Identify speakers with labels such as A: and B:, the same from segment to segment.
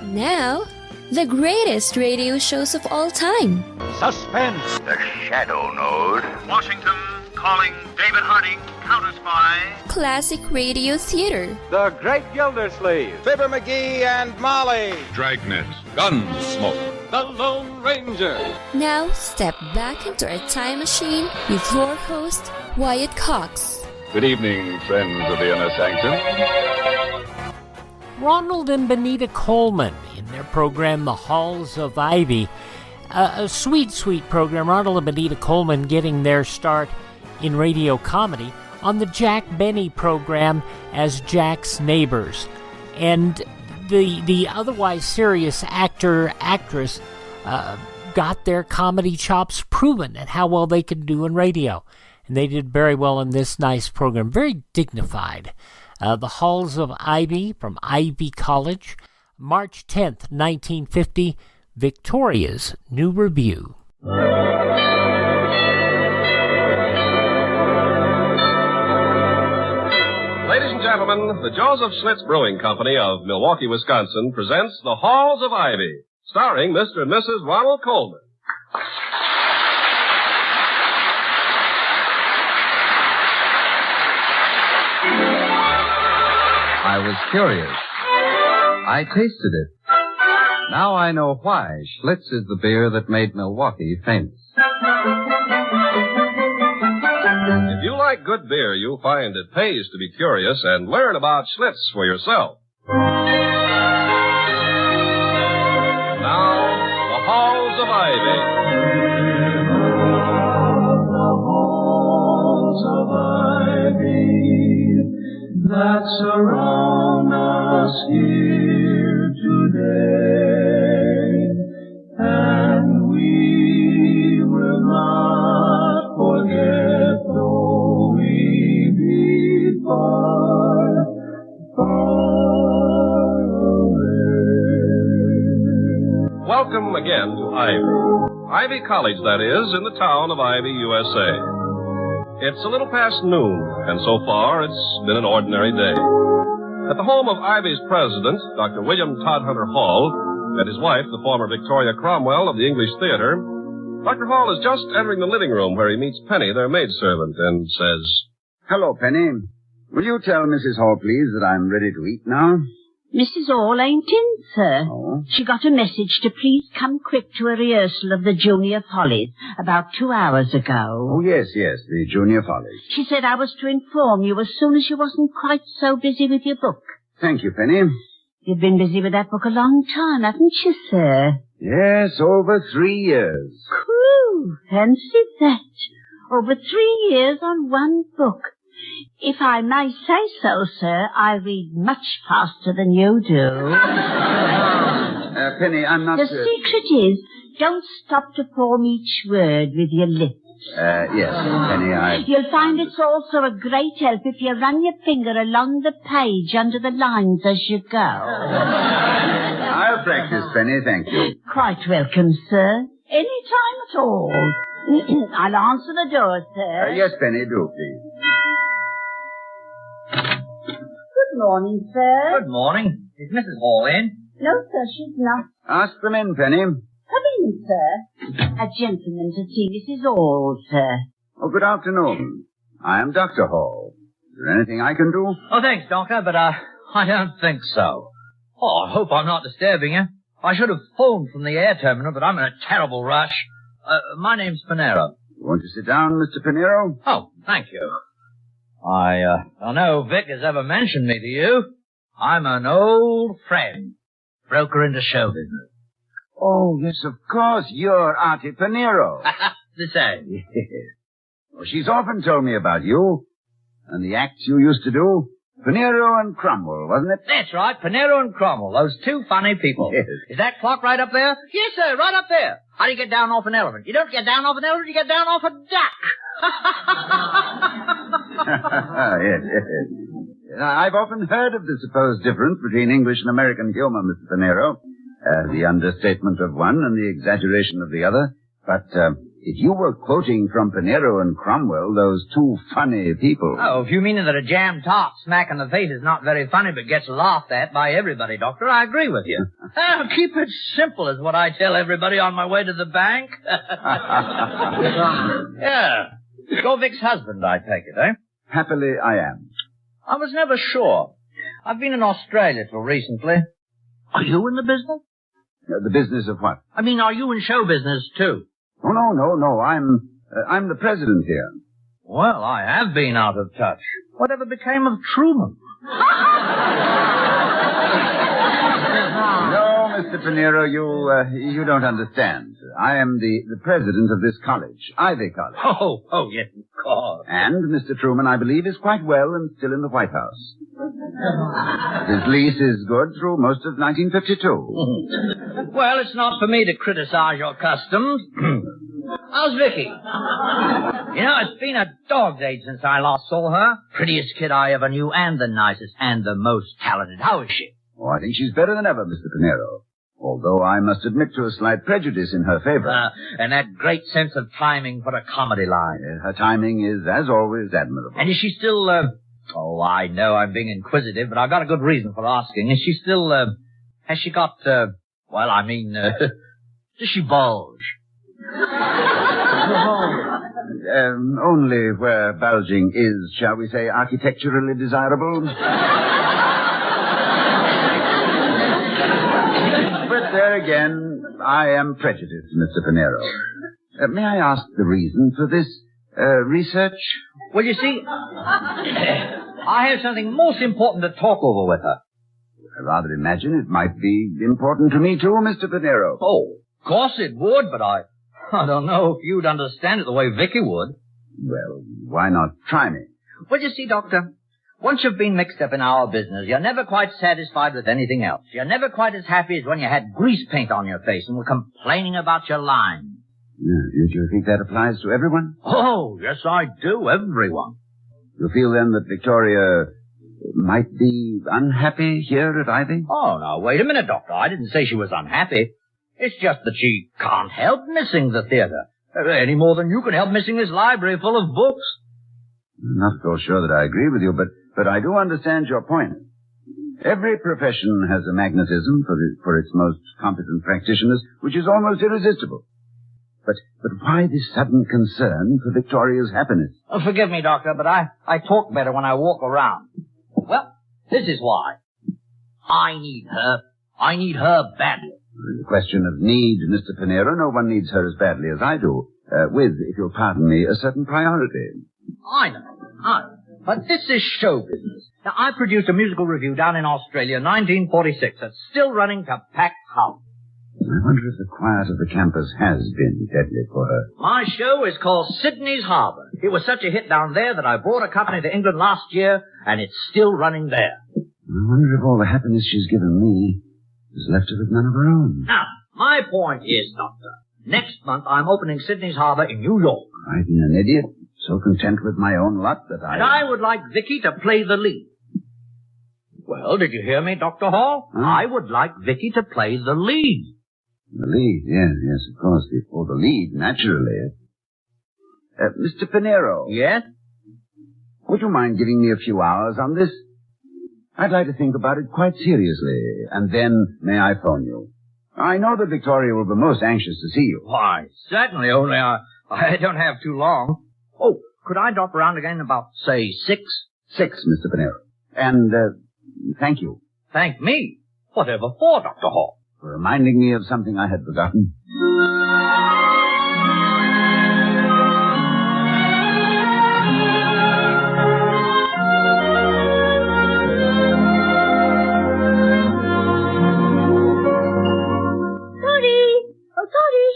A: Now, the greatest radio shows of all time.
B: Suspense.
C: The Shadow Node.
D: Washington calling David Harding, Counter Spy.
A: Classic radio theater.
B: The Great Gildersleeve. Fibber McGee and Molly.
E: Dragnet. Gunsmoke.
B: The Lone Ranger.
A: Now, step back into our time machine with your host, Wyatt Cox.
E: Good evening, friends of the Inner Sanctum.
F: Ronald and Benita Coleman in their program, The Halls of Ivy. A sweet, sweet program. Ronald and Benita Coleman getting their start in radio comedy on the Jack Benny program as Jack's neighbors. And the otherwise serious actress got their comedy chops proven at how well they could do in radio. And they did very well in this nice program. Very dignified. The Halls of Ivy from Ivy College, March 10th, 1950, Victoria's New Review.
G: Ladies and gentlemen, the Joseph Schlitz Brewing Company of Milwaukee, Wisconsin presents The Halls of Ivy, starring Mr. and Mrs. Ronald Coleman.
H: I was curious. I tasted it. Now I know why Schlitz is the beer that made Milwaukee famous.
G: If you like good beer, you'll find it pays to be curious and learn about Schlitz for yourself. Now, The Halls of Ivy.
I: That surround us here today, and we will not forget though we be far, far away.
G: Welcome again to Ivy College, that is, in the town of Ivy, USA. It's a little past noon, and so far it's been an ordinary day. At the home of Ivy's president, Dr. William Todhunter Hall, and his wife, the former Victoria Cromwell of the English Theater, Dr. Hall is just entering the living room where he meets Penny, their maidservant, and says,
J: "Hello, Penny. Will you tell Mrs. Hall, please, that I'm ready to eat now?"
K: Mrs. Hall ain't in, sir.
J: Oh?
K: She got a message to please come quick to a rehearsal of the Junior Follies about 2 hours ago.
J: Oh, yes, the Junior Follies.
K: She said I was to inform you as soon as you wasn't quite so busy with your book.
J: Thank you, Penny.
K: You've been busy with that book a long time, haven't you, sir?
J: Yes, over 3 years.
K: Whew, fancy that. Over 3 years on one book. If I may say so, sir, I read much faster than you do.
J: Penny, I'm not...
K: The secret is, don't stop to form each word with your lips.
J: Yes, Penny,
K: You'll find it's also a great help if you run your finger along the page under the lines as you go.
J: I'll practice, Penny, thank you.
K: Quite welcome, sir. Any time at all. I'll answer the door, sir.
J: Yes, Penny, do, please.
K: Good morning, sir.
L: Good morning. Is Mrs. Hall in?
K: No, sir, she's not.
J: Ask them in, Penny.
K: Come in, sir. A gentleman to see Mrs. Hall, sir.
J: Oh, good afternoon. I am Dr. Hall. Is there anything I can do?
L: Oh, thanks, Doctor, but I don't think so. Oh, I hope I'm not disturbing you. I should have phoned from the air terminal, but I'm in a terrible rush. My name's Pinero.
J: Won't you sit down, Mr. Pinero?
L: Oh, thank you. I don't know if Vic has ever mentioned me to you. I'm an old friend. Broker into show business.
J: Oh, yes, of course. You're Auntie Pinero.
L: The same.
J: Yes. Well, she's often told me about you and the acts you used to do. Pinero and Cromwell, wasn't it?
L: That's right, Pinero and Cromwell, those two funny people.
J: Yes.
L: Is that clock right up there? Yes, sir, right up there. How do you get down off an elephant? You don't get down off an elephant, you get down off a duck.
J: Yes. I've often heard of the supposed difference between English and American humor, Mr. Pinero. The understatement of one and the exaggeration of the other. But if you were quoting from Pinero and Cromwell, those two funny people...
L: Oh, if you mean that a jam tart smack in the face is not very funny but gets laughed at by everybody, Doctor, I agree with you. Keep it simple is what I tell everybody on my way to the bank. Yeah. You're Vic's husband, I take it, eh?
J: Happily, I am.
L: I was never sure. I've been in Australia till recently. Are you in the business?
J: The business of what?
L: I mean, are you in show business, too?
J: Oh, no. I'm the president here.
L: Well, I have been out of touch. Whatever became of Truman?
J: No, Mr. Pinero, you don't understand. I am the president of this college, Ivy College.
L: Oh, yes, of course.
J: And Mr. Truman, I believe, is quite well and still in the White House. His lease is good through most of 1952.
L: Well, it's not for me to criticize your customs. How's Vicky? You know, it's been a dog's age since I last saw her. Prettiest kid I ever knew, and the nicest, and the most talented. How is she?
J: Oh, I think she's better than ever, Mr. Pinero. Although I must admit to a slight prejudice in her favor.
L: And that great sense of timing for a comedy line.
J: Her timing is, as always, admirable.
L: And is she still, Oh, I know I'm being inquisitive, but I've got a good reason for asking. Is she still, has she got, does she bulge?
J: Only where bulging is, shall we say, architecturally desirable. But there again, I am prejudiced, Mr. Pinero. May I ask the reason for this research?
L: Well, you see, I have something most important to talk over with her.
J: I rather imagine it might be important to me, too, Mr. Pinero.
L: Oh, of course it would, but I don't know if you'd understand it the way Vicky would.
J: Well, why not try me?
L: Well, you see, Doctor, once you've been mixed up in our business, you're never quite satisfied with anything else. You're never quite as happy as when you had grease paint on your face and were complaining about your lines.
J: Do you think that applies to everyone?
L: Oh, yes, I do, everyone.
J: You feel, then, that Victoria might be unhappy here at Ivy?
L: Oh, now, wait a minute, Doctor. I didn't say she was unhappy. It's just that she can't help missing the theater, any more than you can help missing this library full of books.
J: I'm not at all sure that I agree with you, but I do understand your point. Every profession has a magnetism for its most competent practitioners, which is almost irresistible. But why this sudden concern for Victoria's happiness?
L: Oh, forgive me, Doctor, but I talk better when I walk around. Well, this is why. I need her. I need her badly.
J: The question of need, Mr. Pinero, no one needs her as badly as I do, with, if you'll pardon me, a certain priority.
L: I know. But this is show business. Now, I produced a musical revue down in Australia in 1946 that's still running to packed house.
J: I wonder if the quiet of the campus has been deadly for her.
L: My show is called Sydney's Harbour. It was such a hit down there that I brought a company to England last year, and it's still running there.
J: I wonder if all the happiness she's given me has left her with none of her own.
L: Now, my point is, Doctor, next month I'm opening Sydney's Harbour in New York.
J: I've been an idiot, so content with my own luck that
L: And I would like Vicky to play the lead. Well, did you hear me, Dr. Hall?
J: Huh?
L: I would like Vicky to play the lead.
J: The lead, yes, of course. Before the lead, naturally. Mr. Pinero.
L: Yes?
J: Would you mind giving me a few hours on this? I'd like to think about it quite seriously, and then may I phone you? I know that Victoria will be most anxious to see you.
L: Why, certainly, only I don't have too long. Oh, could I drop around again about, say, 6?
J: 6, Mr. Pinero. And, thank you.
L: Thank me? Whatever for, Dr. Hall?
J: For reminding me of something I had forgotten.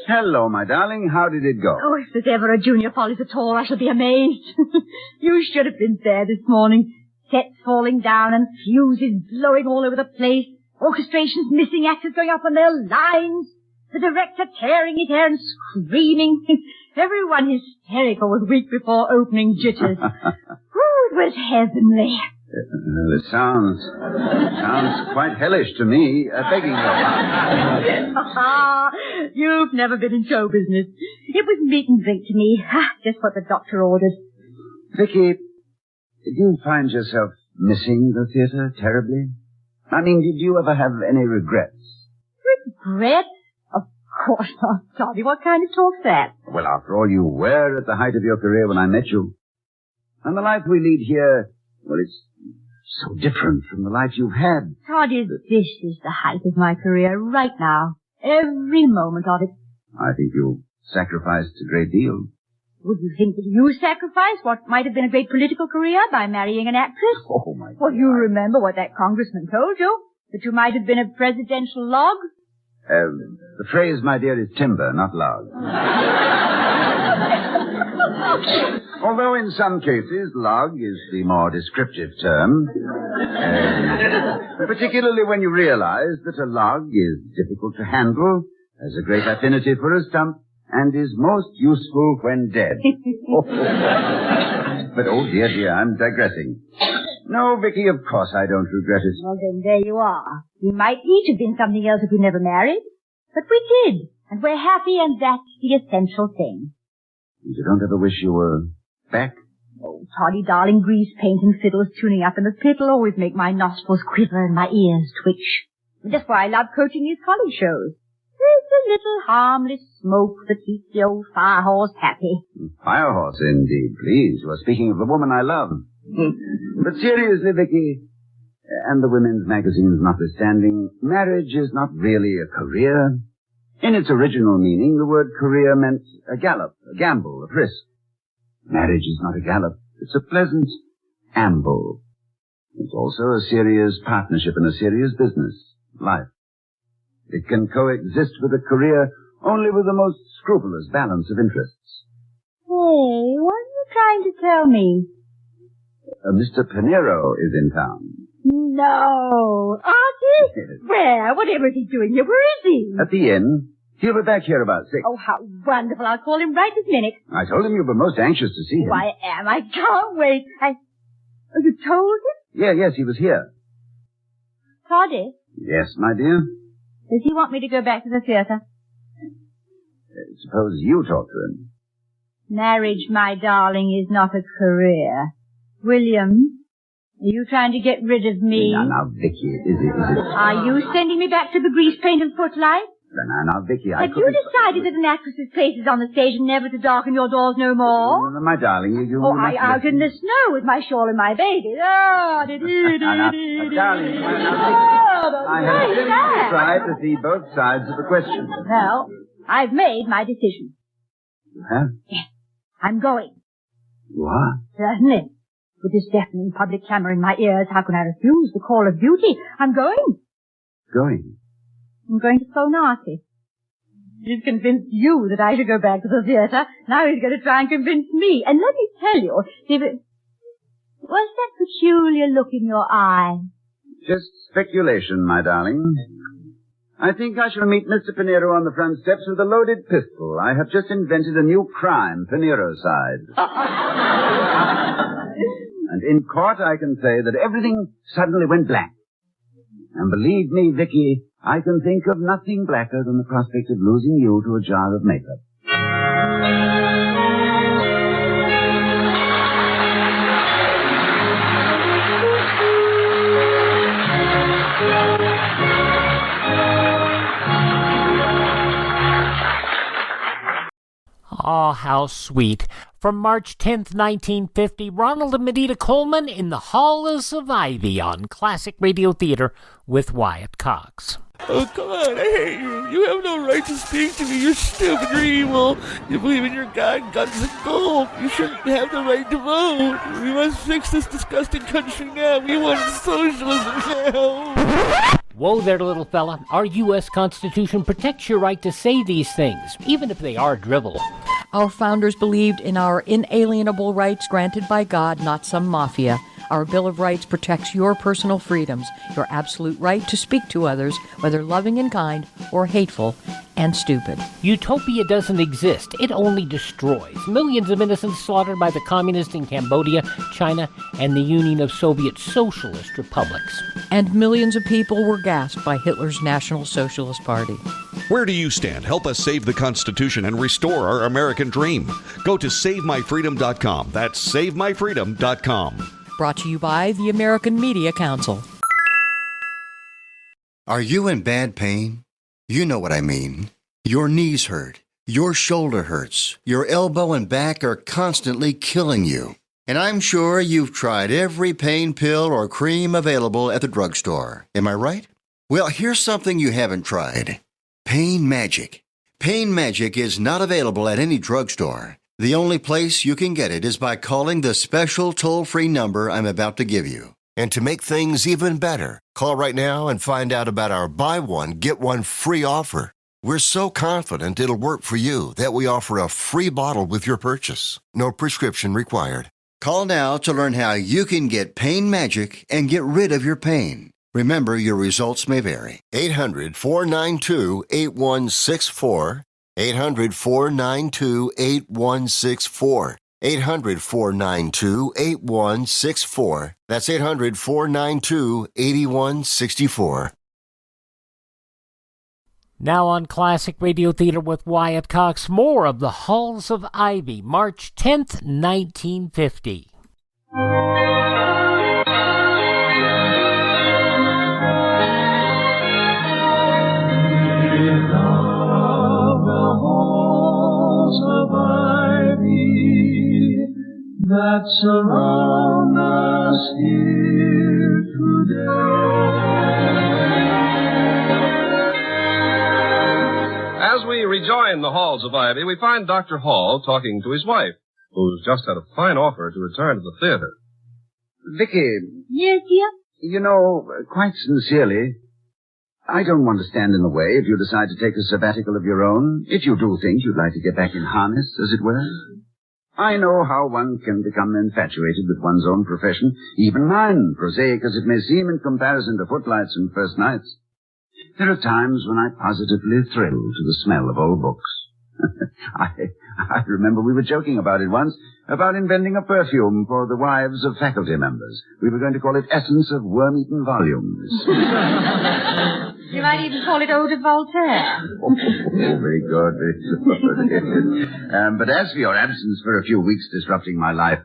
J: Hello, my darling. How did it go?
M: Oh, if there's ever a junior follies at all, I shall be amazed. You should have been there this morning. Sets falling down and fuses blowing all over the place. Orchestrations missing, actors going up on their lines. The director tearing his hair and screaming. Everyone hysterical with week before opening jitters. Oh, it was heavenly.
J: It sounds quite hellish to me. Begging your pardon.
M: You've never been in show business. It was meat and drink to me. Just what the doctor ordered.
J: Vicky, do you find yourself missing the theater terribly? I mean, did you ever have any regrets?
M: Regret? Of course not, Toddy. What kind of talk's that?
J: Well, after all, you were at the height of your career when I met you. And the life we lead here, well, it's so different from the life you've had.
M: Toddy, this is the height of my career right now. Every moment of it.
J: I think you sacrificed a great deal.
M: Would you think that you sacrificed what might have been a great political career by marrying an actress?
J: Oh, my God.
M: Well, you remember what that congressman told you? That you might have been a presidential log?
J: The phrase, my dear, is timber, not log. Although in some cases, log is the more descriptive term. Particularly when you realize that a log is difficult to handle, has a great affinity for a stump, and is most useful when dead. But, oh, dear, I'm digressing. No, Vicky, of course I don't regret it.
M: Well, then, there you are. We might each have been something else if we never married. But we did. And we're happy, and that's the essential thing.
J: You don't ever wish you were back?
M: Oh, Toddy, darling, grease paint and fiddles tuning up in the pit will always make my nostrils quiver and my ears twitch. That's why I love coaching these college shows. There's a little harmless smoke that keeps the old firehorse happy.
J: Firehorse, indeed. Please, you are speaking of the woman I love. But seriously, Vicky, and the women's magazines notwithstanding, marriage is not really a career. In its original meaning, the word career meant a gallop, a gamble, a frisk. Marriage is not a gallop. It's a pleasant amble. It's also a serious partnership in a serious business, life. It can coexist with a career only with the most scrupulous balance of interests.
M: Hey, what are you trying to tell me?
J: Mr. Pinero is in town.
M: No. Archie? Where? Whatever is he doing here? Where is he?
J: At the inn. He'll be back here about 6.
M: Oh, how wonderful. I'll call him right this minute.
J: I told him you were most anxious to see him.
M: Oh, I am. I can't wait. Oh, you told him?
J: Yes, he was here.
M: Toddy?
J: Yes, my dear?
M: Does he want me to go back to the theater?
J: Suppose you talk to him.
M: Marriage, my darling, is not a career. William, are you trying to get rid of me?
J: Now, Vicky, is it?
M: Are you sending me back to the grease paint and footlight?
J: Now, Vicky,
M: Have you decided that an actress's place is on the stage and never to darken your doors no more?
J: My darling, you...
M: Oh, out in the snow with my shawl and my baby.
J: Darling, I have simply tried to see both sides of the question.
M: Well, I've made my decision.
J: You have?
M: Yes, I'm going.
J: You are?
M: Certainly. With this deafening public clamor in my ears, how can I refuse the call of duty? I'm going.
J: Going?
M: I'm going to phone Archie. He's convinced you that I should go back to the theater. Now he's going to try and convince me. And let me tell you, what's that peculiar look in your eye?
J: Just speculation, my darling. I think I shall meet Mr. Pinero on the front steps with a loaded pistol. I have just invented a new crime, Pinerocide. And in court I can say that everything suddenly went black. And believe me, Vicky, I can think of nothing blacker than the prospect of losing you to a jar of makeup.
F: Oh, how sweet. From March 10th, 1950, Ronald and Benita Coleman in the Halls of Ivy on Classic Radio Theater with Wyatt Cox.
I: Oh, come on, I hate you. You have no right to speak to me. You're stupid, you're evil. You believe in your God, guns, and gold. You shouldn't have the right to vote. We must fix this disgusting country now. We want socialism now.
F: Whoa there, little fella. Our U.S. Constitution protects your right to say these things, even if they are drivel.
N: Our founders believed in our inalienable rights granted by God, not some mafia. Our Bill of Rights protects your personal freedoms, your absolute right to speak to others, whether loving and kind or hateful, and stupid.
F: Utopia doesn't exist. It only destroys. Millions of innocents slaughtered by the communists in Cambodia, China, and the Union of Soviet Socialist Republics.
N: And millions of people were gassed by Hitler's National Socialist Party.
O: Where do you stand? Help us save the Constitution and restore our American dream. Go to SaveMyFreedom.com. That's SaveMyFreedom.com.
N: Brought to you by the American Media Council.
P: Are you in bad pain? You know what I mean. Your knees hurt. Your shoulder hurts. Your elbow and back are constantly killing you. And I'm sure you've tried every pain pill or cream available at the drugstore. Am I right? Well, here's something you haven't tried. Pain Magic. Pain Magic is not available at any drugstore. The only place you can get it is by calling the special toll-free number I'm about to give you.
Q: And to make things even better, call right now and find out about our buy one, get one free offer. We're so confident it'll work for you that we offer a free bottle with your purchase. No prescription required.
P: Call now to learn how you can get Pain Magic and get rid of your pain. Remember, your results may vary.
Q: 800-492-8164. 800-492-8164. 800-492-8164. That's 800-492-8164.
F: Now on Classic Radio Theater with Wyatt Cox, more of The Halls of Ivy, March 10th, 1950.
R: That surround us here today.
G: As we rejoin the halls of Ivy, we find Dr. Hall talking to his wife, who's just had a fine offer to return to the theater.
J: Vicky.
K: Yes, dear?
J: You know, quite sincerely, I don't want to stand in the way if you decide to take a sabbatical of your own, if you do think you'd like to get back in harness, as it were. I know how one can become infatuated with one's own profession, even mine, prosaic as it may seem in comparison to footlights and first nights. There are times when I positively thrill to the smell of old books. I remember we were joking about it once, about inventing a perfume for the wives of faculty members. We were going to call it Essence of Worm-Eaten Volumes.
M: You might even call it Eau de Voltaire.
J: Very good, very good. But as for your absence for a few weeks disrupting my life,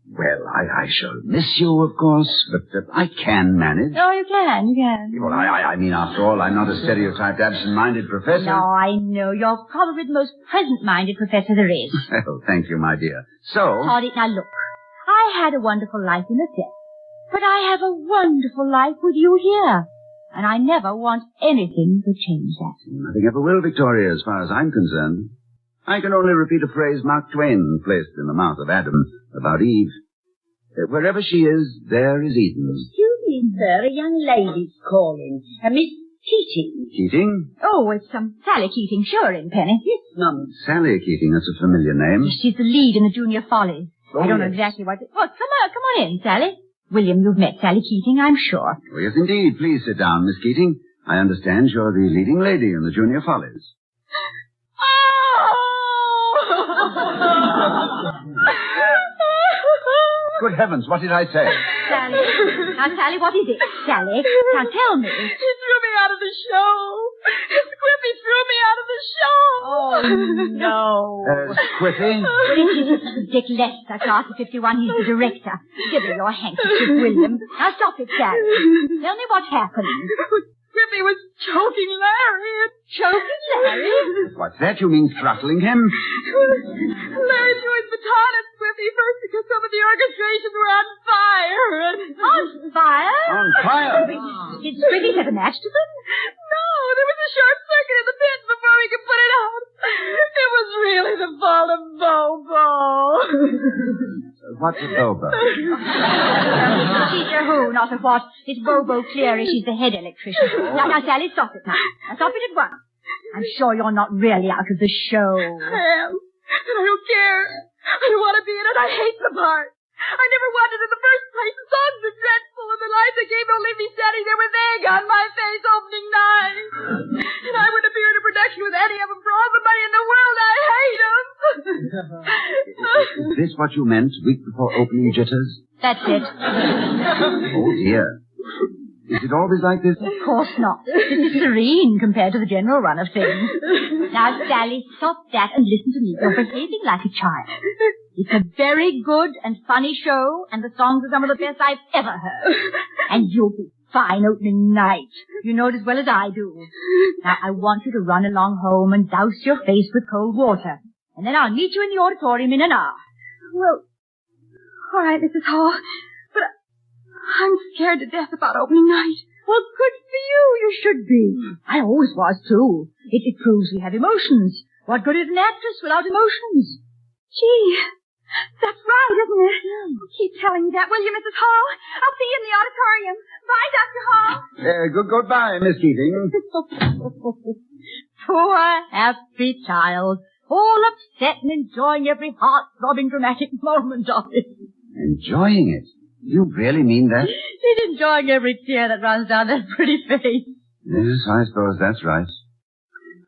J: well, I shall miss you, of course, but I can manage.
M: Oh, you can.
J: Well, I mean, after all, I'm not a stereotyped absent-minded professor.
M: No, I know. You're probably the most present-minded professor there is.
J: Well, thank you, my dear. So...
M: Toddy, now look. I had a wonderful life in the death, but I have a wonderful life with you here. And I never want anything to change that.
J: Nothing ever will, Victoria, as far as I'm concerned. I can only repeat a phrase Mark Twain placed in the mouth of Adam about Eve. Wherever she is, there is Eden.
K: Excuse me, sir, a young lady's calling. Miss Keating.
J: Keating?
M: Oh, it's Sally Keating, sure, in Penny.
K: Yes, Mum.
J: Sally Keating, that's a familiar name.
M: She's the lead in the Junior Follies.
J: Oh,
M: I don't know
J: yes.
M: exactly what... Oh, come on in, Sally. William, you've met Sally Keating, I'm sure.
J: Oh, yes, indeed. Please sit down, Miss Keating. I understand you're the leading lady in the Junior Follies. Good heavens, what did I say?
M: Sally. Now, Sally, what is it? Sally, now tell me.
R: He threw me out of the show. Squiffy threw me out of the show.
M: Oh, no.
J: Squiffy?
M: Well, it's Dick Lester, class of 51. He's the director. Give her your handkerchief, William. Now, stop it, Sally. Tell me what happened.
R: Squiffy was choking Larry.
M: Choking Larry?
J: What's that? You mean throttling him?
R: Larry threw his baton at Squiffy first because some of the orchestrations were on fire.
M: On fire?
J: On fire?
M: Did Squiffy have a match to them?
R: No, there was a short circuit in the pit before we could put it out. It was really the fault of Bobo.
J: What's a Bobo?
M: Teacher who, not a what. It's Bobo Cleary. She's the head electrician. Now, Sally, stop it now. Now, stop it at once. I'm sure you're not really out of the show.
R: I am. And I don't care. I don't want to be in it. I hate the part. I never wanted in the first place. The songs are dreadful, and the lights they gave don't leave me standing there with egg on my face opening night. And I wouldn't appear in a production with any of them for all the money in the world. I hate them.
J: Is this what you meant, week before opening jitters?
M: That's it.
J: Oh, dear. Is it always like this?
M: Of course not. It's serene compared to the general run of things. Now, Sally, stop that and listen to me. You're behaving like a child. It's a very good and funny show, and the songs are some of the best I've ever heard. And you'll be fine opening night. You know it as well as I do. Now, I want you to run along home and douse your face with cold water. And then I'll meet you in the auditorium in an hour.
R: Well, all right, Mrs. Hall. But I'm scared to death about opening night.
M: Well, good for you. You should be. I always was, too. It proves we have emotions. What good is an actress without emotions?
R: Gee, that's right, isn't it? Keep telling me that, will you, Mrs. Hall? I'll see you in the auditorium. Bye, Dr. Hall.
J: Goodbye, Miss Keating.
M: Poor, happy child. All upset and enjoying every heart-throbbing dramatic moment of it.
J: Enjoying it? You really mean that?
M: She's enjoying every tear that runs down that pretty face.
J: Yes, I suppose that's right.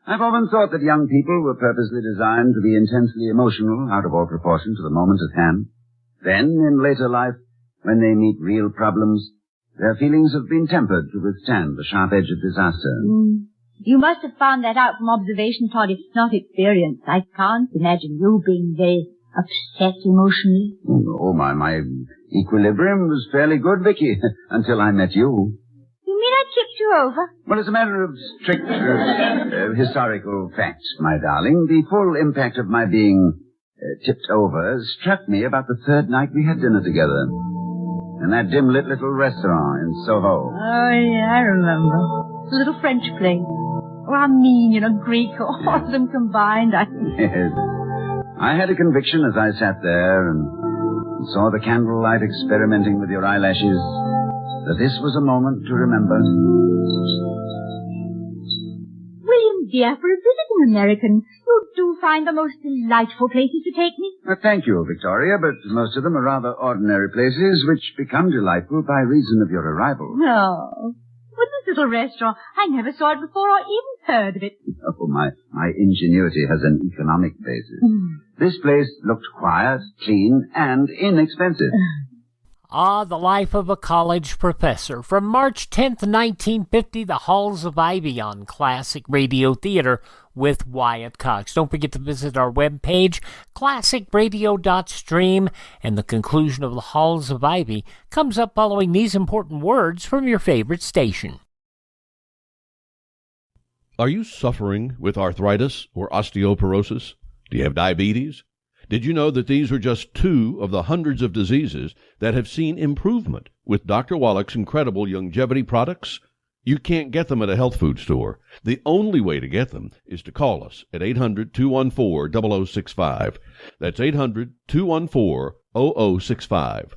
J: I've often thought that young people were purposely designed to be intensely emotional, out of all proportion to the moment at hand. Then, in later life, when they meet real problems, their feelings have been tempered to withstand the sharp edge of disaster.
M: You must have found that out from observation, Claudia, not experience. I can't imagine you being very upset emotionally.
J: Oh, my equilibrium was fairly good, Vicky, until I met you.
M: You mean I tipped you over?
J: Well, as a matter of strict historical fact, my darling, the full impact of my being tipped over struck me about the third night we had dinner together. In that dim-lit little restaurant in Soho.
M: Oh, yeah, I remember. A little French place. Oh, Armenian or Greek, all of them combined.
J: Yes. I had a conviction as I sat there and saw the candlelight experimenting with your eyelashes that this was a moment to remember.
M: William, dear, for a visiting American, you do find the most delightful places to take me.
J: Thank you, Victoria, but most of them are rather ordinary places which become delightful by reason of your arrival.
M: No. But this little restaurant, I never saw it before or even heard of it.
J: Oh, my ingenuity has an economic basis. This place looked quiet, clean, and inexpensive.
F: The life of a college professor. From March 10th, 1950, The Halls of Ivy on Classic Radio Theater with Wyatt Cox. Don't forget to visit our webpage, classicradio.stream, and the conclusion of The Halls of Ivy comes up following these important words from your favorite station.
G: Are you suffering with arthritis or osteoporosis? Do you have diabetes? Did you know that these are just two of the hundreds of diseases that have seen improvement with Dr. Wallach's incredible longevity products? You can't get them at a health food store. The only way to get them is to call us at 800-214-0065. That's 800-214-0065.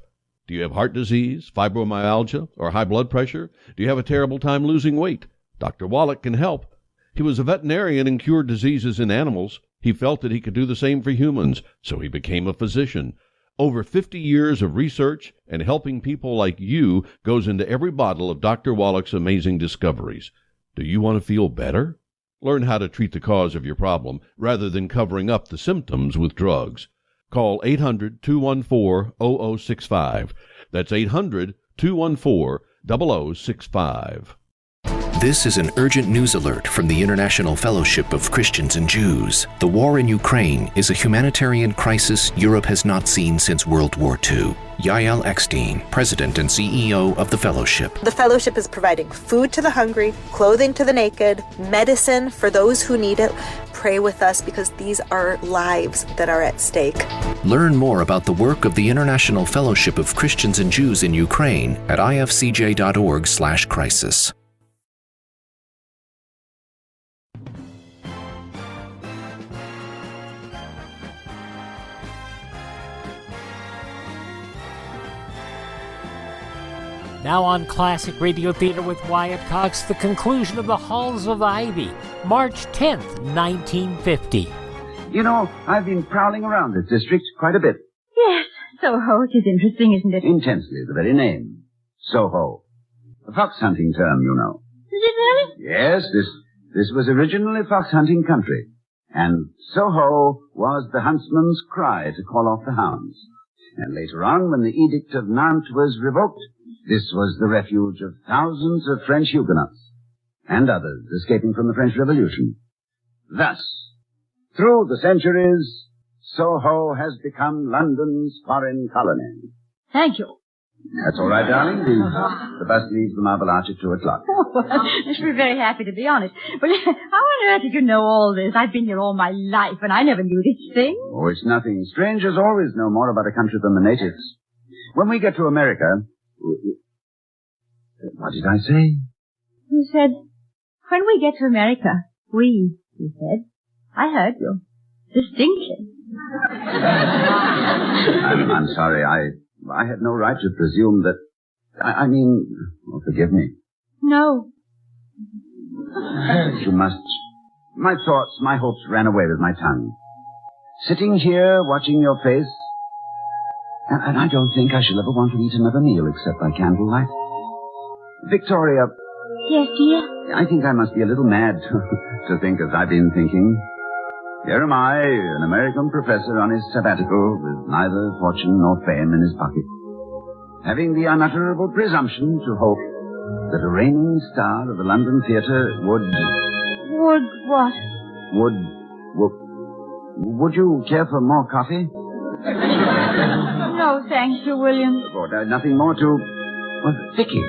G: Do you have heart disease, fibromyalgia, or high blood pressure? Do you have a terrible time losing weight? Dr. Wallach can help. He was a veterinarian and cured diseases in animals. He felt that he could do the same for humans, so he became a physician. Over 50 years of research and helping people like you goes into every bottle of Dr. Wallach's amazing discoveries. Do you want to feel better? Learn how to treat the cause of your problem rather than covering up the symptoms with drugs. Call 800-214-0065. That's 800-214-0065.
S: This is an urgent news alert from the International Fellowship of Christians and Jews. The war in Ukraine is a humanitarian crisis Europe has not seen since World War II. Yael Eckstein, President and CEO of the Fellowship.
T: The Fellowship is providing food to the hungry, clothing to the naked, medicine for those who need it. Pray with us because these are lives that are at stake.
S: Learn more about the work of the International Fellowship of Christians and Jews in Ukraine at ifcj.org/crisis.
F: Now on Classic Radio Theater with Wyatt Cox, the conclusion of The Halls of Ivy, March 10th, 1950.
J: You know, I've been prowling around this district quite a bit.
M: Yes, Soho, it is interesting, isn't it?
J: Intensely, the very name. Soho. A fox hunting term, you know.
M: Is it really?
J: Yes, this was originally fox hunting country. And Soho was the huntsman's cry to call off the hounds. And later on, when the Edict of Nantes was revoked, this was the refuge of thousands of French Huguenots and others escaping from the French Revolution. Thus, through the centuries, Soho has become London's foreign colony.
M: Thank you.
J: That's all right, darling. The bus leaves the Marble Arch at 2 o'clock.
M: Oh, I should be very happy, to be honest. But how on earth did you know all this? I've been here all my life, and I never knew this thing.
J: Oh, it's nothing. Strangers always know more about a country than the natives. When we get to America... What did I say?
M: You said, when we get to America, you said. I heard you. Distinctly.
J: I'm sorry. I had no right to presume that... I mean... Oh, forgive me.
M: No.
J: You must... My thoughts, my hopes ran away with my tongue. Sitting here, watching your face... And I don't think I shall ever want to eat another meal except by candlelight. Victoria...
M: Yes, dear?
J: I think I must be a little mad to think as I've been thinking. Here am I, an American professor on his sabbatical, with neither fortune nor fame in his pocket, having the unutterable presumption to hope that a reigning star of the London theatre would...
M: Would what?
J: Would you care for more coffee?
M: No, thank you, William.
J: Nothing more to... Well, Vicky.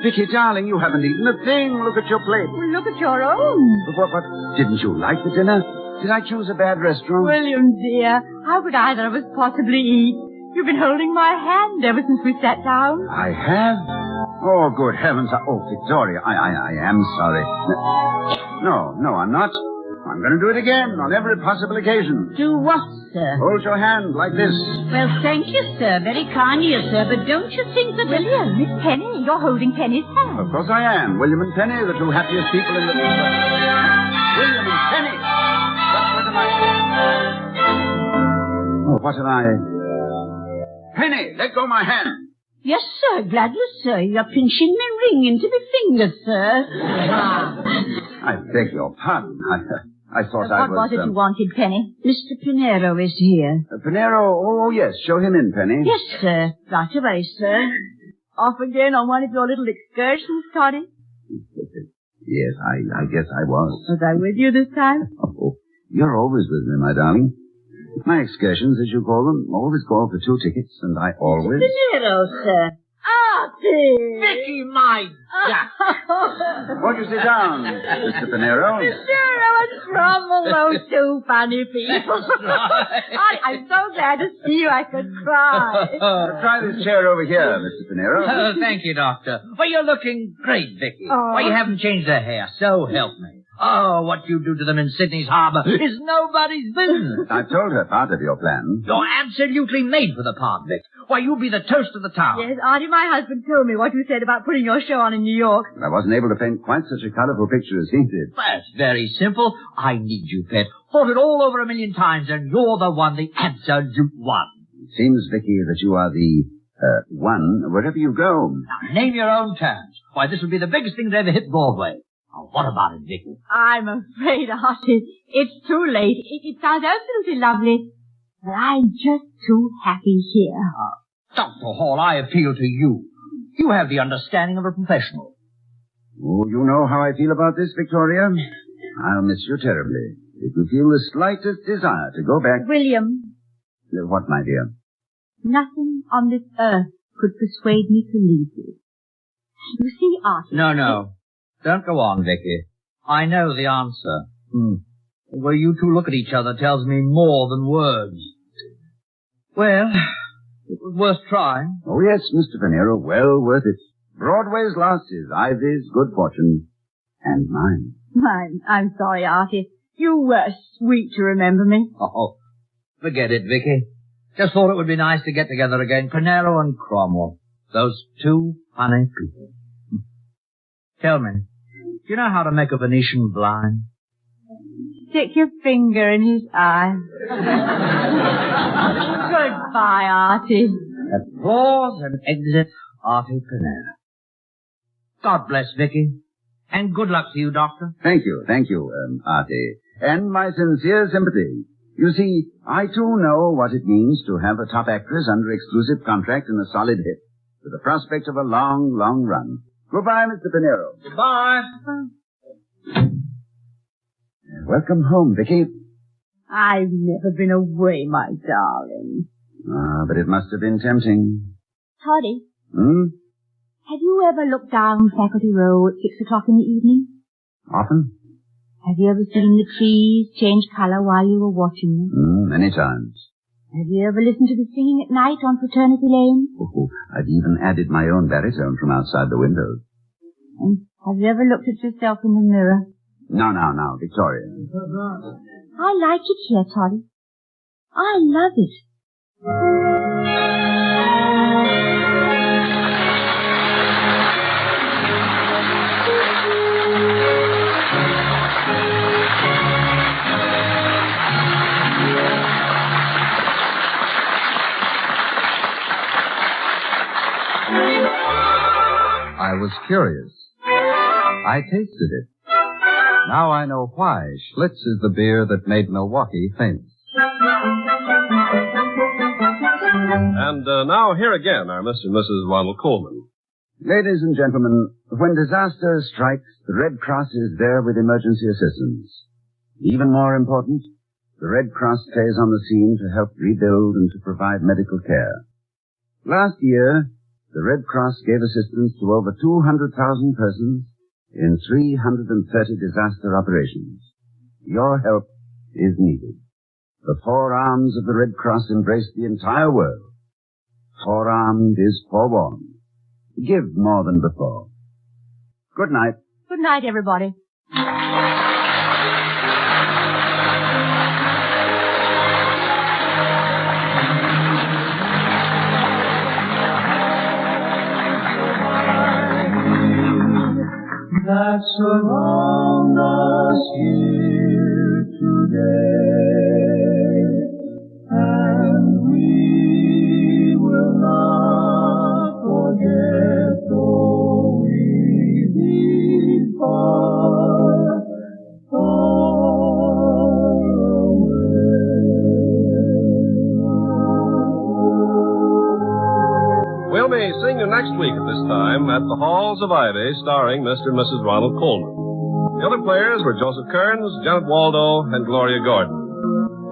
J: Vicky, darling, you haven't eaten a thing. Look at your plate.
M: Well, look at your own.
J: What? Didn't you like the dinner? Did I choose a bad restaurant?
M: William, dear, how could either of us possibly eat? You've been holding my hand ever since we sat down.
J: I have? Oh, good heavens. Oh, Victoria, I am sorry. No, I'm not. I'm going to do it again on every possible occasion.
K: Do what, sir?
J: Hold your hand like this.
K: Well, thank you, sir. Very kind of you, sir. But don't you think that...
M: William, Miss Penny, you're holding Penny's hand.
J: Of course I am. William and Penny, the two happiest people in the... William and Penny! What am I... Penny, let go my hand.
K: Yes, sir. Gladly, sir. You're pinching my ring into my finger, sir.
J: I beg your pardon. I thought I was...
M: What was it you wanted, Penny?
K: Mr. Pinero is here.
J: Pinero? Oh, yes. Show him in, Penny.
K: Yes, sir. Right away, sir.
M: Off again on one of your little excursions, Toddy?
J: Yes, I guess I was.
M: Was I with you this time?
J: Oh, you're always with me, my darling. My excursions, as you call them, always call for 2 tickets, and I always...
K: Pinero, sir. Artie!
L: Vicky, my duck!
J: Won't you sit down, Mr. Pinero?
M: Pinero and Cromwell, those two funny people. I'm so glad to see you, I could cry.
J: Try this chair over here, Mr. Pinero.
L: Thank you, Doctor. Well, you're looking great, Vicky.
M: Oh.
L: Why, you haven't changed their hair, so help me. Oh, what you do to them in Sydney's harbour is nobody's business.
J: I've told her part of your plan.
L: You're absolutely made for the part, Vic. Why, you'll be the toast of the town.
M: Yes, Auntie, my husband told me what you said about putting your show on in New York.
J: I wasn't able to paint quite such a colourful picture as he did.
L: That's very simple. I need you, pet. Thought it all over 1,000,000 times, and you're the one, the absolute one.
J: It seems, Vicky, that you are the, one wherever you go.
L: Now, name your own terms. Why, this will be the biggest thing to ever hit Broadway. Oh, what about it, Vicky?
M: I'm afraid, Artie, it's too late. It sounds absolutely lovely, but I'm just too happy here.
L: Dr. Hall, I appeal to you. You have the understanding of a professional.
J: Oh, you know how I feel about this, Victoria. I'll miss you terribly. If you feel the slightest desire to go back...
M: William.
J: What, my dear?
M: Nothing on this earth could persuade me to leave you. You see, Artie...
L: No. Don't go on, Vicky. I know the answer. The way you two look at each other tells me more than words. Well, it was worth trying.
J: Oh, yes, Mr. Pinero, well worth it. Broadway's loss is Ivy's good fortune, and mine.
M: I'm sorry, Artie. You were sweet to remember me.
L: Oh, forget it, Vicky. Just thought it would be nice to get together again. Pinero and Cromwell. Those two funny people. Tell me, do you know how to make a Venetian blind?
M: Stick your finger in his eye. Goodbye, Artie.
L: Applause and exit Artie Panera. God bless Vicky. And good luck to you, Doctor.
J: Thank you, Artie. And my sincere sympathy. You see, I too know what it means to have a top actress under exclusive contract in a solid hit, with the prospect of a long, long run. Goodbye, Mr. Pinero.
L: Goodbye.
J: Welcome home, Vicky.
M: I've never been away, my darling.
J: Ah, but it must have been tempting.
M: Toddy,
J: Hmm?
M: have you ever looked down Faculty Row at 6 o'clock in the evening?
J: Often?
M: Have you ever seen the trees change color while you were watching them?
J: Many times.
M: Have you ever listened to the singing at night on Fraternity Lane?
J: Oh, I've even added my own baritone from outside the windows.
M: And have you ever looked at yourself in the mirror?
J: Now, Victoria.
M: I like it here, Toddy. I love it.
H: I was curious. I tasted it. Now I know why Schlitz is the beer that made Milwaukee famous.
G: And now here again are Mr. and Mrs. Ronald Coleman.
J: Ladies and gentlemen, when disaster strikes, the Red Cross is there with emergency assistance. Even more important, the Red Cross stays on the scene to help rebuild and to provide medical care. Last year, the Red Cross gave assistance to over 200,000 persons in 330 disaster operations. Your help is needed. The four arms of the Red Cross embrace the entire world. Forearmed is forewarned. Give more than before. Good night.
M: Good night, everybody.
U: That surround us here today, and we will not forget though we be far, far
G: We'll be seeing you next week at this time at the Halls of Ivy, starring Mr. and Mrs. Ronald Coleman. The other players were Joseph Kearns, Janet Waldo, and Gloria Gordon.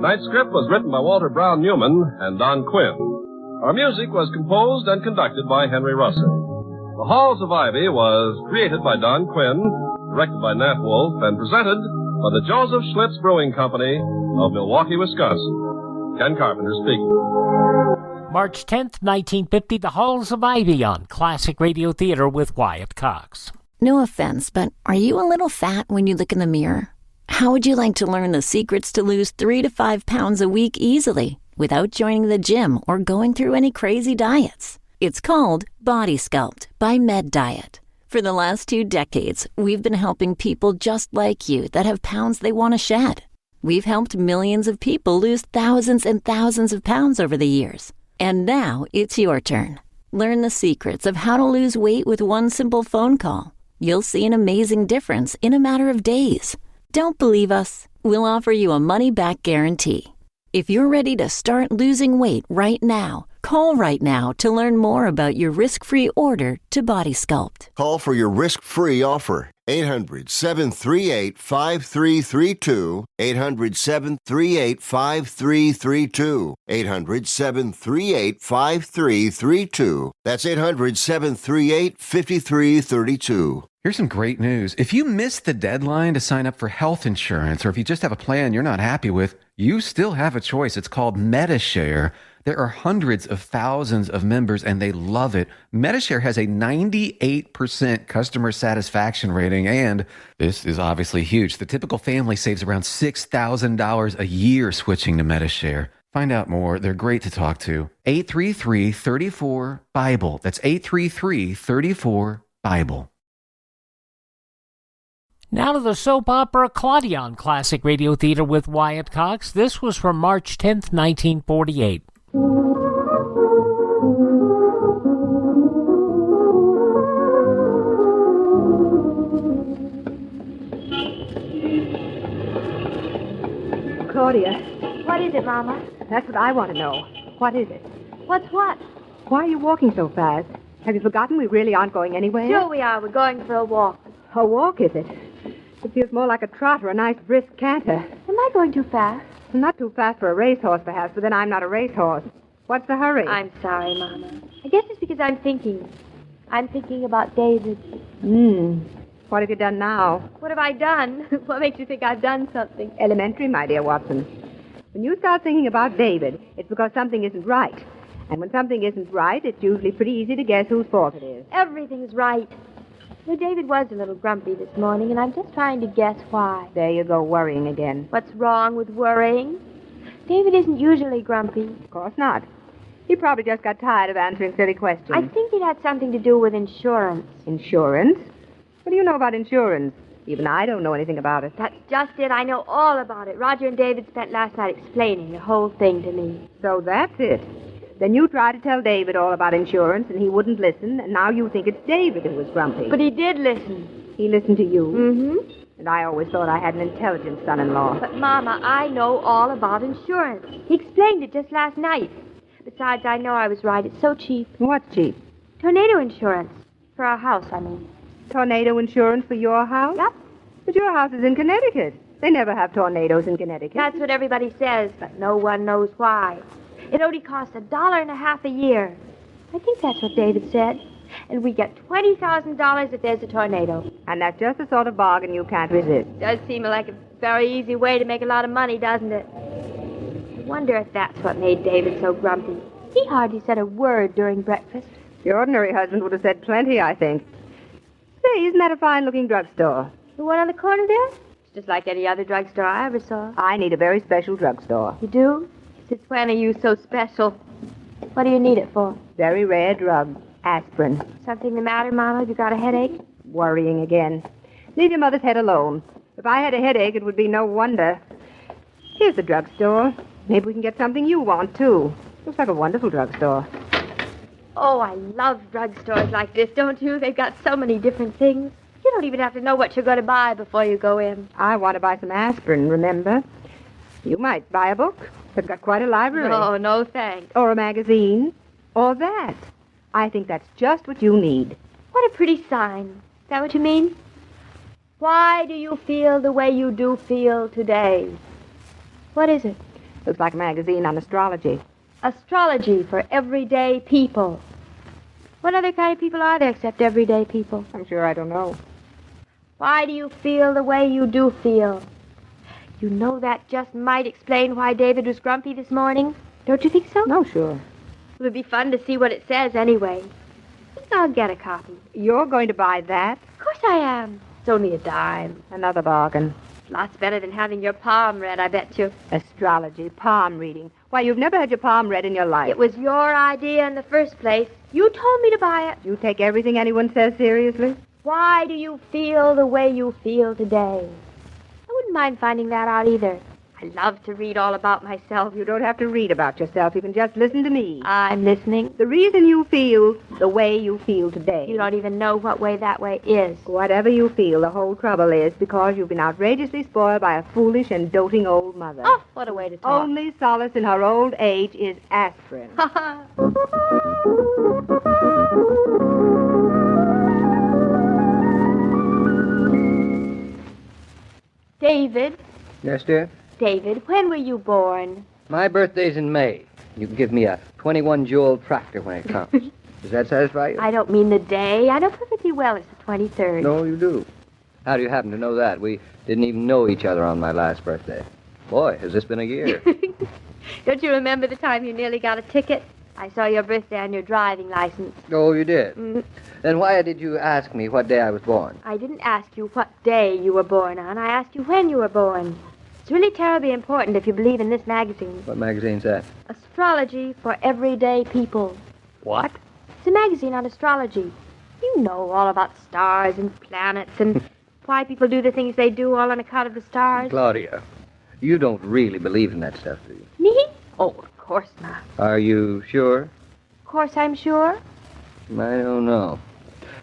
G: Tonight's script was written by Walter Brown Newman and Don Quinn. Our music was composed and conducted by Henry Russell. The Halls of Ivy was created by Don Quinn, directed by Nat Wolf, and presented by the Joseph Schlitz Brewing Company of Milwaukee, Wisconsin. Ken Carpenter speaking.
F: March 10th, 1950, The Halls of Ivy on Classic Radio Theater with Wyatt Cox.
V: No offense, but are you a little fat when you look in the mirror? How would you like to learn the secrets to lose 3 to 5 pounds a week easily without joining the gym or going through any crazy diets? It's called Body Sculpt by Med Diet. For the last 2 decades, we've been helping people just like you that have pounds they want to shed. We've helped millions of people lose thousands and thousands of pounds over the years. And now it's your turn. Learn the secrets of how to lose weight with one simple phone call. You'll see an amazing difference in a matter of days. Don't believe us? We'll offer you a money-back guarantee. If you're ready to start losing weight right now, call right now to learn more about your risk-free order to Body Sculpt.
Q: Call for your risk-free offer. 800-738-5332. 800-738-5332. 800-738-5332. That's 800-738-5332.
W: Here's some great news. If you missed the deadline to sign up for health insurance, or if you just have a plan you're not happy with, you still have a choice. It's called MediShare. There are hundreds of thousands of members, and they love it. MediShare has a 98% customer satisfaction rating, and this is obviously huge. The typical family saves around $6,000 a year switching to MediShare. Find out more. They're great to talk to. 833-34-BIBLE. That's 833-34-BIBLE.
F: Now to the soap opera Claudia on Classic Radio Theater with Wyatt Cox. This was from March 10th, 1948.
B: Claudia.
R: What is it, Mama?
B: That's what I want to know. What is it?
R: What's what?
B: Why are you walking so fast? Have you forgotten we really aren't going anywhere?
R: Sure we are. We're going for a walk.
B: A walk, is it? It feels more like a trot or a nice brisk canter.
R: Am I going too fast?
B: Not too fast for a racehorse, perhaps, but then I'm not a racehorse. What's the hurry?
R: I'm sorry, Mama. I guess it's because I'm thinking. I'm thinking about David.
B: What have you done now?
R: What have I done? What makes you think I've done something?
B: Elementary, my dear Watson. When you start thinking about David, it's because something isn't right. And when something isn't right, it's usually pretty easy to guess whose fault it is.
R: Everything's right. Well, David was a little grumpy this morning, and I'm just trying to guess why.
B: There you go, worrying again.
R: What's wrong with worrying? David isn't usually grumpy.
B: Of course not. He probably just got tired of answering silly questions.
R: I think it had something to do with insurance.
B: Insurance? What do you know about insurance? Even I don't know anything about it.
R: That's just it. I know all about it. Roger and David spent last night explaining the whole thing to me.
B: So that's it. Then you tried to tell David all about insurance, and he wouldn't listen, and now you think it's David who was grumpy.
R: But he did listen.
B: He listened to you?
R: Mm-hmm.
B: And I always thought I had an intelligent son-in-law.
R: But, Mama, I know all about insurance. He explained it just last night. Besides, I know I was right. It's so cheap.
B: What's cheap?
R: Tornado insurance. For our house, I mean.
B: Tornado insurance for your house?
R: Yep.
B: But your house is in Connecticut. They never have tornadoes in Connecticut.
R: That's what everybody says, but no one knows why. It only costs $1.50 a year. I think that's what David said. And we get $20,000 if there's a tornado.
B: And that's just the sort of bargain you can't resist.
R: Does seem like a very easy way to make a lot of money, doesn't it? I wonder if that's what made David so grumpy. He hardly said a word during breakfast.
B: The ordinary husband would have said plenty, I think. Say, isn't that a fine-looking drugstore?
R: The one on the corner there? It's just like any other drugstore I ever saw.
B: I need a very special drugstore.
R: You do? Since when are you so special? What do you need it for?
B: Very rare drug. Aspirin.
R: Something the matter, Mama? Have you got a headache?
B: Worrying again. Leave your mother's head alone. If I had a headache, it would be no wonder. Here's the drugstore. Maybe we can get something you want, too. Looks like a wonderful drugstore.
R: Oh, I love drugstores like this, don't you? They've got so many different things. You don't even have to know what you're going to buy before you go in.
B: I want to buy some aspirin, remember? You might buy a book. They've got quite a library.
R: Oh, no thanks.
B: Or a magazine. Or that. I think that's just what you need.
R: What a pretty sign. Is that what you mean? Why do you feel the way you do feel today? What is it?
B: Looks like a magazine on astrology.
R: Astrology for everyday people. What other kind of people are there except everyday people?
B: I'm sure I don't know.
R: Why do you feel the way you do feel? You know that just might explain why David was grumpy this morning. Don't you think so?
B: No, sure.
R: It would be fun to see what it says anyway. I think I'll get a copy.
B: You're going to buy that?
R: Of course I am. It's only a dime.
B: Another bargain.
R: Lots better than having your palm read, I bet you.
B: Astrology, palm reading. Why, you've never had your palm read in your life.
R: It was your idea in the first place. You told me to buy it.
B: You take everything anyone says seriously?
R: Why do you feel the way you feel today? I wouldn't mind finding that out either. I love to read all about myself.
B: You don't have to read about yourself. You can just listen to me.
R: I'm listening.
B: The reason you feel the way you feel today.
R: You don't even know what way that way is.
B: Whatever you feel, the whole trouble is because you've been outrageously spoiled by a foolish and doting old mother.
R: Oh, what a way to talk.
B: Only solace in her old age is aspirin.
R: David.
C: Yes, dear?
R: David, when were you born?
C: My birthday's in May. You can give me a 21-jewel tractor when it comes. Does that satisfy you?
R: I don't mean the day. I know perfectly well it's the 23rd.
C: No, you do. How do you happen to know that? We didn't even know each other on my last birthday. Boy, has this been a year.
R: Don't you remember the time you nearly got a ticket? I saw your birthday on your driving license.
C: Oh, you did? Then why did you ask me what day I was born?
R: I didn't ask you what day you were born on. I asked you when you were born. It's really terribly important if you believe in this magazine.
C: What magazine's that?
R: Astrology for everyday people.
C: What?
R: It's a magazine on astrology. You know all about stars and planets and why people do the things they do all on account of the stars.
C: Claudia, you don't really believe in that stuff, do you?
R: Me?
C: Oh, of
B: course not.
C: Are you sure?
B: Of course I'm sure.
C: I don't know.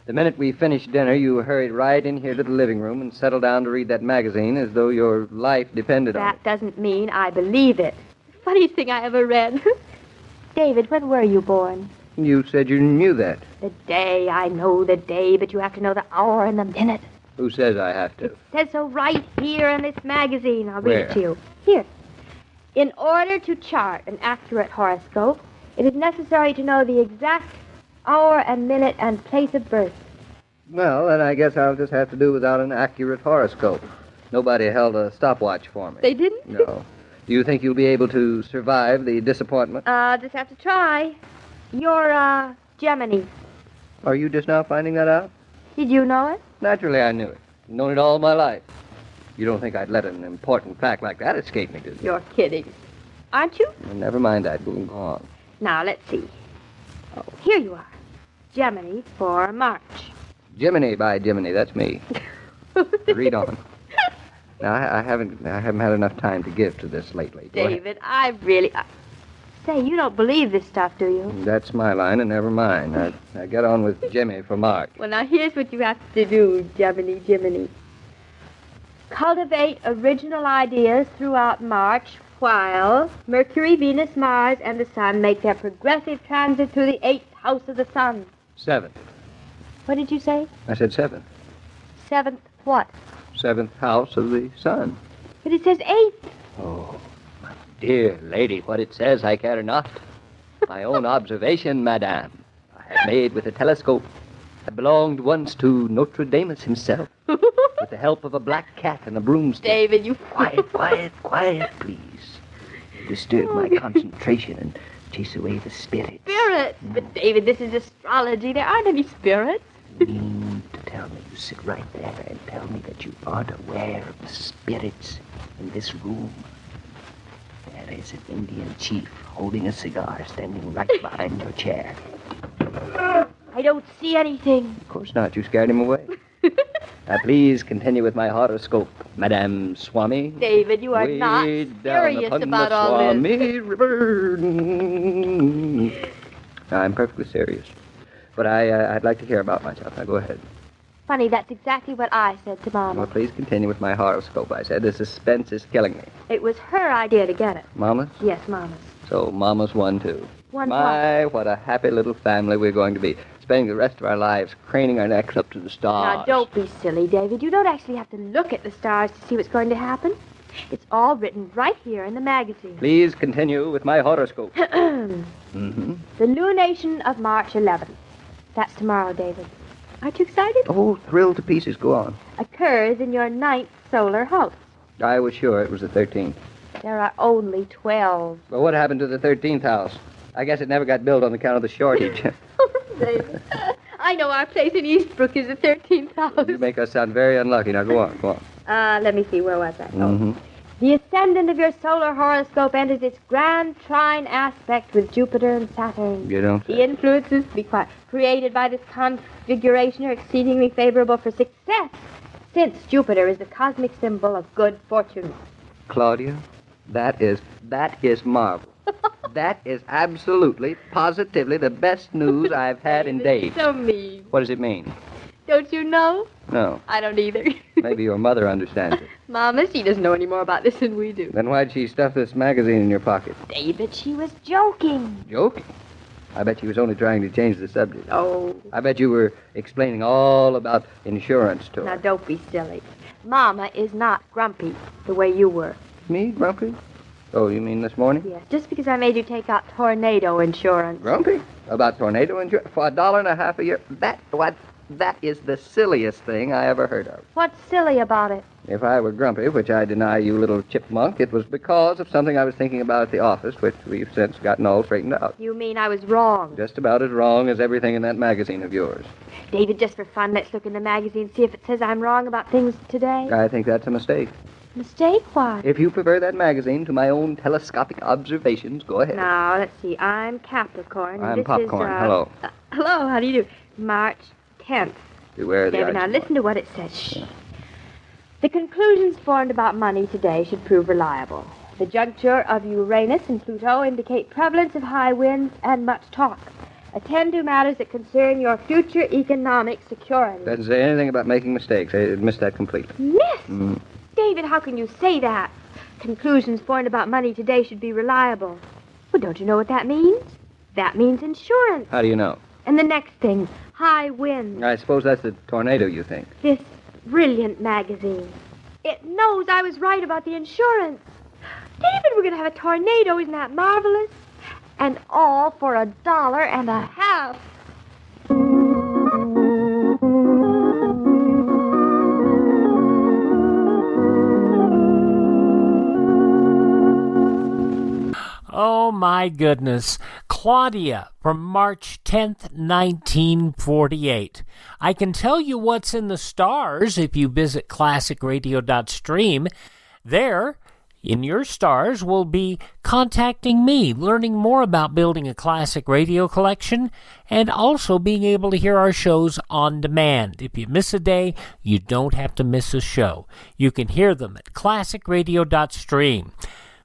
C: The minute we finished dinner, you hurried right in here to the living room and settled down to read that magazine as though your life depended on it.
B: That doesn't mean I believe it. Funniest thing I ever read. David, when were you born?
C: You said you knew that.
B: The day. I know the day, but you have to know the hour and the minute.
C: Who says I have to?
B: It says so right here in this magazine. I'll read it
C: Where?
B: to you. Here. In order to chart an accurate horoscope, it is necessary to know the exact hour and minute and place of birth.
C: Well, then I guess I'll just have to do without an accurate horoscope. Nobody held a stopwatch for me.
B: They didn't?
C: No. Do you think you'll be able to survive the disappointment?
B: Just have to try. You're, Gemini.
C: Are you just now finding that out?
B: Did you know it?
C: Naturally, I knew it. I've known it all my life. You don't think I'd let an important fact like that escape me, do you?
B: You're kidding. Aren't you?
C: Well, never mind that. Go on.
B: Now, let's see. Oh, here you are. Gemini for March.
C: Jiminy by Jiminy, that's me. Read on. Now, I haven't had enough time to give to this lately. Go ahead.
B: David, I really... Say, you don't believe this stuff, do you?
C: That's my line, and never mind. I get on with Jimmy for March.
B: Well, now, here's what you have to do, Gemini. Cultivate original ideas throughout March while Mercury, Venus, Mars, and the Sun make their progressive transit through the 8th house of the Sun.
C: 7th.
B: What did you say?
C: I said 7th.
B: 7th what?
C: 7th house of the sun.
B: But it says 8th.
C: Oh, my dear lady, what it says I care not. My own observation, madame, I have made with a telescope that belonged once to Notre Dame himself, with the help of a black cat and a broomstick.
B: David, you...
C: Quiet, please. You disturb my concentration and chase away the spirits.
B: Spirits? But, David, this is astrology. There aren't any spirits.
C: You mean to tell me you sit right there and tell me that you aren't aware of the spirits in this room? There is an Indian chief holding a cigar standing right behind your chair.
B: I don't see anything.
C: Of course not. You scared him away. Now, please continue with my horoscope, Madame Swami.
B: David, you are
C: Way
B: not
C: down
B: serious
C: upon
B: about
C: the
B: all
C: Swami
B: this.
C: River. I'm perfectly serious. But I'd like to hear about myself. Now, go ahead.
B: Funny, that's exactly what I said to Mama.
C: Well, please continue with my horoscope, I said. The suspense is killing me.
B: It was her idea to get it.
C: Mama's?
B: Yes, Mama's.
C: So Mama's one, too.
B: One
C: My, what a happy little family we're going to be. Spending the rest of our lives craning our necks up to the stars.
B: Now, don't be silly, David. You don't actually have to look at the stars to see what's going to happen. It's all written right here in the magazine.
C: Please continue with my horoscope.
B: The lunation of March 11th. That's tomorrow, David. Aren't you excited?
C: Oh, thrilled to pieces. Go on.
B: Occurs in your 9th solar house.
C: I was sure it was the 13th.
B: There are only 12.
C: Well, what happened to the 13th house? I guess it never got built on account of the shortage.
B: David, I know our place in Eastbrook is the 13th house.
C: You make us sound very unlucky. Now, go on.
B: Let me see. Where was I?
C: Mm-hmm.
B: The ascendant of your solar horoscope enters its grand trine aspect with Jupiter and Saturn.
C: You don't say.
B: The influences, be quiet, created by this configuration are exceedingly favorable for success, since Jupiter is the cosmic symbol of good fortune.
C: Claudia, that is marvelous. That is absolutely, positively the best news I've had in days.
B: So mean.
C: What does it mean?
B: Don't you know?
C: No.
B: I don't either.
C: Maybe your mother understands it.
B: Mama, she doesn't know any more about this than we do.
C: Then why'd she stuff this magazine in your pocket?
B: David, she was joking.
C: Joking? I bet she was only trying to change the subject.
B: Oh.
C: I bet you were explaining all about insurance to her.
B: Now, don't be silly. Mama is not grumpy the way you were.
C: Me, grumpy? Oh, you mean this morning?
B: Yes, just because I made you take out tornado insurance.
C: Grumpy? About tornado insurance? For $1.50 a year? That is the silliest thing I ever heard of.
B: What's silly about it?
C: If I were grumpy, which I deny, you little chipmunk, it was because of something I was thinking about at the office, which we've since gotten all straightened out.
B: You mean I was wrong?
C: Just about as wrong as everything in that magazine of yours.
B: David, just for fun, let's look in the magazine, see if it says I'm wrong about things today.
C: I think that's a mistake.
B: Mistake? Why?
C: If you prefer that magazine to my own telescopic observations, go ahead.
B: Now, let's see. I'm Capricorn. and
C: I'm
B: this
C: Popcorn.
B: Is,
C: Hello.
B: Hello, how do you do? March 10th.
C: Beware the
B: David,
C: ice
B: now
C: boy.
B: listen to what it says. Shh. The conclusions formed about money today should prove reliable.
A: The juncture of Uranus and Pluto indicate prevalence of high winds and much talk. Attend to matters that concern your future economic security.
C: Doesn't say anything about making mistakes. I missed that completely.
A: Miss? David, how can you say that? Conclusions formed about money today should be reliable. Well, don't you know what that means? That means insurance.
C: How do you know?
A: And the next thing, high winds.
C: I suppose that's the tornado you think.
A: This brilliant magazine. It knows I was right about the insurance. David, we're going to have a tornado. Isn't that marvelous? And all for $1.50.
F: Oh, my goodness. Claudia from March 10th, 1948. I can tell you what's in the stars if you visit classicradio.stream. There, in your stars, will be contacting me, learning more about building a classic radio collection, and also being able to hear our shows on demand. If you miss a day, you don't have to miss a show. You can hear them at classicradio.stream.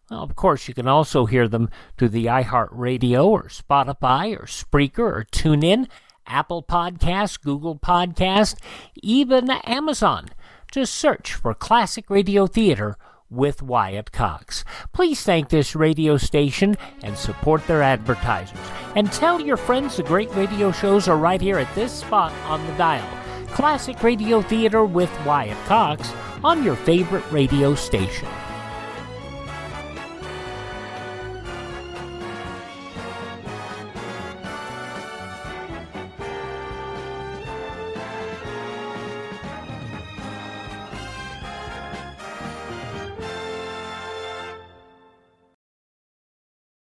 F: Well, of course, you can also hear them through the iHeartRadio or Spotify or Spreaker or TuneIn, Apple Podcasts, Google Podcasts, even Amazon. Just search for Classic Radio Theater with Wyatt Cox. Please thank this radio station and support their advertisers. And tell your friends the great radio shows are right here at this spot on the dial. Classic Radio Theater with Wyatt Cox on your favorite radio station.